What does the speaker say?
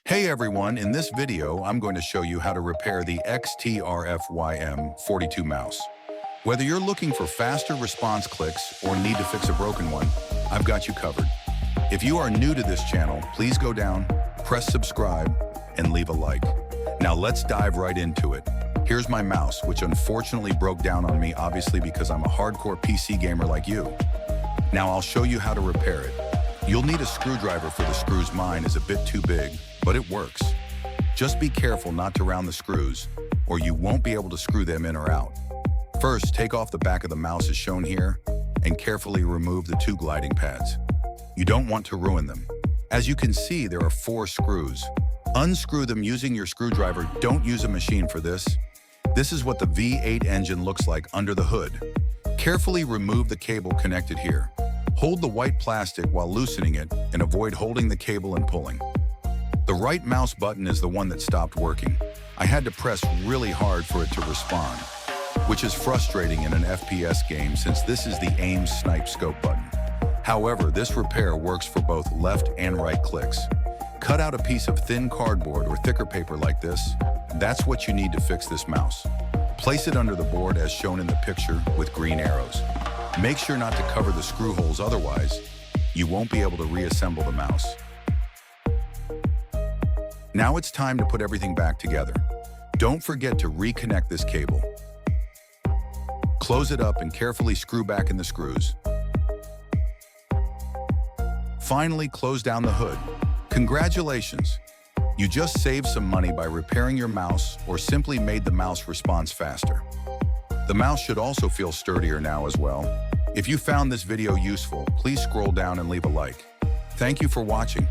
Hey everyone, in this video, I'm going to show you how to repair the Xtrfy M42 mouse. Whether you're looking for faster response clicks or need to fix a broken one, I've got you covered. If you are new to this channel, please go down, press subscribe, and leave a like. Now let's dive right into it. Here's my mouse, which unfortunately broke down on me, obviously because I'm a hardcore PC gamer like you. Now I'll show you how to repair it. You'll need a screwdriver for the screws. Mine is a bit too big, but it works. Just be careful not to round the screws, or you won't be able to screw them in or out. First, take off the back of the mouse as shown here, and carefully remove the two gliding pads. You don't want to ruin them. As you can see, there are 4 screws. Unscrew them using your screwdriver. Don't use a machine for this. This is what the V8 engine looks like under the hood. Carefully remove the cable connected here. Hold the white plastic while loosening it and avoid holding the cable and pulling. The right mouse button is the one that stopped working. I had to press really hard for it to respond, which is frustrating in an FPS game since this is the aim snipe scope button. However, this repair works for both left and right clicks. Cut out a piece of thin cardboard or thicker paper like this. That's what you need to fix this mouse. Place it under the board as shown in the picture with green arrows. Make sure not to cover the screw holes, otherwise you won't be able to reassemble the mouse. Now it's time to put everything back together. Don't forget to reconnect this cable. Close it up and carefully screw back in the screws. Finally, close down the hood. Congratulations! You just saved some money by repairing your mouse or simply made the mouse response faster. The mouse should also feel sturdier now as well. If you found this video useful, please scroll down and leave a like. Thank you for watching.